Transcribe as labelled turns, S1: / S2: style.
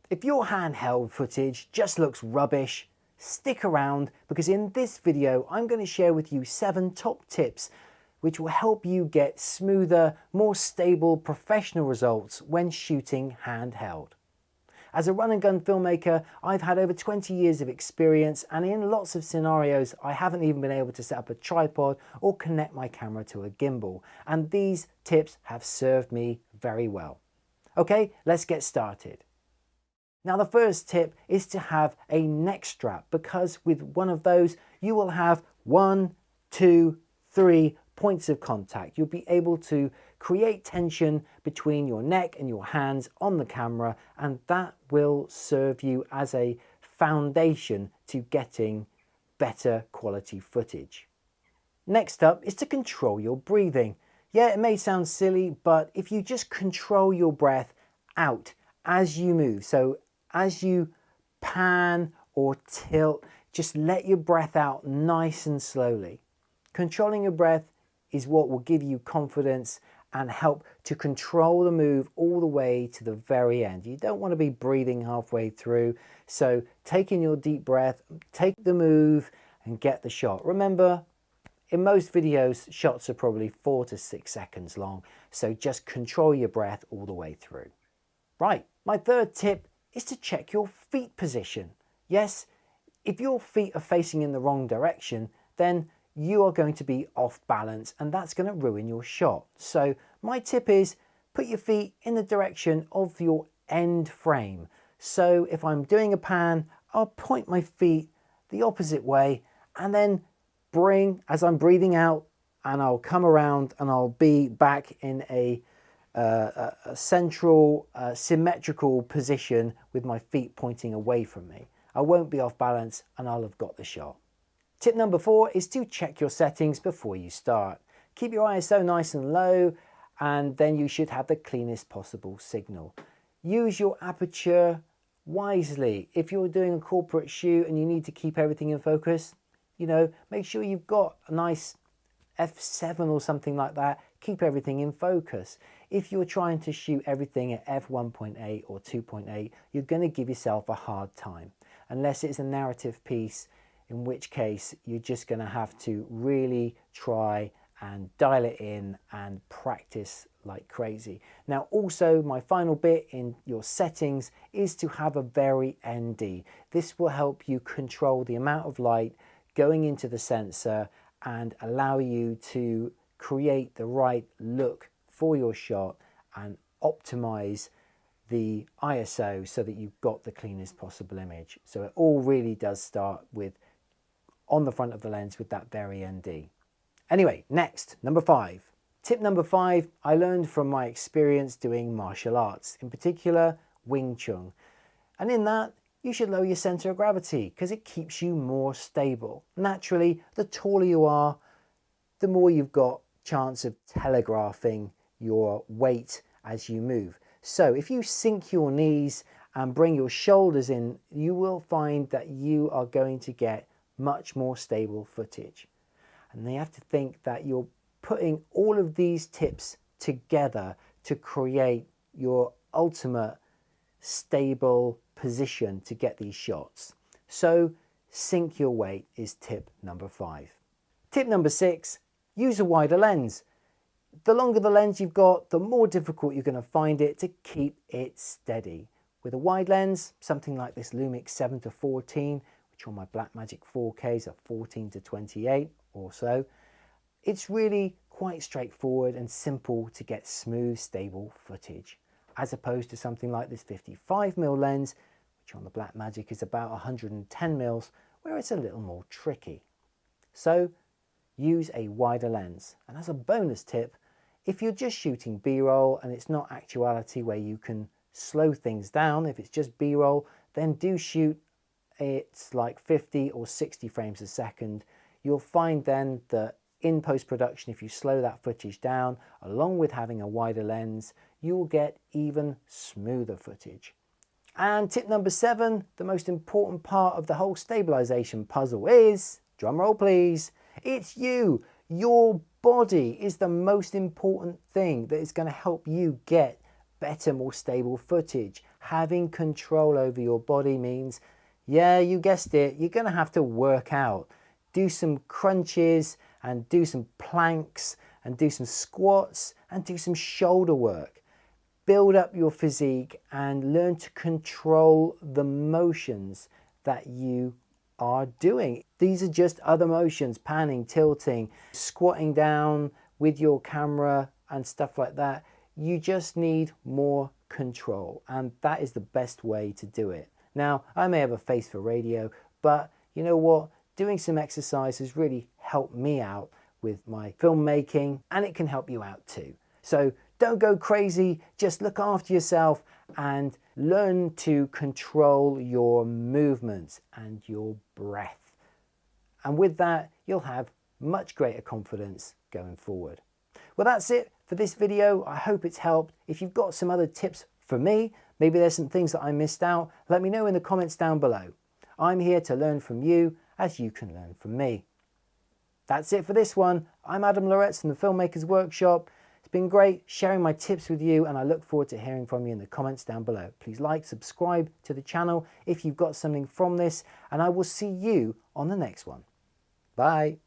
S1: If your handheld footage just looks rubbish, stick around because in this video I'm going to share with you 7 top tips which will help you get smoother, more stable professional results when shooting handheld. As a run and gun filmmaker, I've had over 20 years of experience, and in lots of scenarios I haven't even been able to set up a tripod or connect my camera to a gimbal, and these tips have served me very well. Okay, let's get started. Now the first tip is to have a neck strap, because with one of those you will have 1, 2, 3 points of contact. You'll be able to create tension between your neck and your hands on the camera, and that will serve you as a foundation to getting better quality footage. Next up is to control your breathing. Yeah, it may sound silly, but if you just control your breath out as you move, so as you pan or tilt, just let your breath out nice and slowly. Controlling your breath is what will give you confidence and help to control the move all the way to the very end. You don't want to be breathing halfway through, so take in your deep breath, take the move and get the shot. Remember, in most videos, shots are probably 4 to 6 seconds long, so just control your breath all the way through. Right, my third tip is to check your feet position. Yes, if your feet are facing in the wrong direction, then you are going to be off balance and that's going to ruin your shot. So my tip is put your feet in the direction of your end frame. So if I'm doing a pan, I'll point my feet the opposite way and then bring, as I'm breathing out, and I'll come around and I'll be back in a central symmetrical position with my feet pointing away from me. I won't be off balance and I'll have got the shot. Tip number 4 is to check your settings before you start. Keep your ISO nice and low and then you should have the cleanest possible signal. Use your aperture wisely. If you're doing a corporate shoot and you need to keep everything in focus, make sure you've got a nice f7 or something like that. Keep everything in focus. If you're trying to shoot everything at f1.8 or 2.8, you're going to give yourself a hard time, unless it's a narrative piece, in which case you're just going to have to really try and dial it in and practice like crazy. Now also, my final bit in your settings is to have a very ND. This will help you control the amount of light going into the sensor and allow you to create the right look for your shot and optimize the ISO so that you've got the cleanest possible image. So it all really does start with on the front of the lens with that very ND. Anyway, next, number 5. Tip number 5, I learned from my experience doing martial arts, in particular Wing Chun. And in that, you should lower your center of gravity because it keeps you more stable. Naturally, the taller you are, the more you've got chance of telegraphing your weight as you move. So if you sink your knees and bring your shoulders in, you will find that you are going to get much more stable footage. And then you have to think that you're putting all of these tips together to create your ultimate stable position to get these shots. So sink your weight is tip number 5. Tip number 6, use a wider lens. The longer the lens you've got, the more difficult you're going to find it to keep it steady. With a wide lens, something like this Lumix 7-14, which on my Blackmagic 4Ks are 14-28 or so, it's really quite straightforward and simple to get smooth, stable footage, as opposed to something like this 55mm lens, which on the Blackmagic is about 110mm, where it's a little more tricky. So use a wider lens. And as a bonus tip, if you're just shooting B-roll and it's not actuality where you can slow things down, if it's just B-roll, then do shoot it's like 50 or 60 frames a second. You'll find then that in post-production, if you slow that footage down, along with having a wider lens, you will get even smoother footage. And tip number 7, the most important part of the whole stabilization puzzle is, drum roll please, it's you. Your body is the most important thing that is going to help you get better, more stable footage. Having control over your body means, yeah, you guessed it, you're going to have to work out. Do some crunches and do some planks and do some squats and do some shoulder work. Build up your physique and learn to control the motions that you are doing. These are just other motions: panning, tilting, squatting down with your camera and stuff like that. You just need more control, and that is the best way to do it. Now, I may have a face for radio, but you know what? Doing some exercise has really helped me out with my filmmaking, and it can help you out too. So don't go crazy, just look after yourself and learn to control your movements and your breath. And with that, you'll have much greater confidence going forward. Well, that's it for this video. I hope it's helped. If you've got some other tips for me, maybe there's some things that I missed out, let me know in the comments down below. I'm here to learn from you as you can learn from me. That's it for this one. I'm Adam Loretz from the Filmmakers Workshop. It's been great sharing my tips with you, and I look forward to hearing from you in the comments down below. Please like, subscribe to the channel if you've got something from this, and I will see you on the next one. Bye.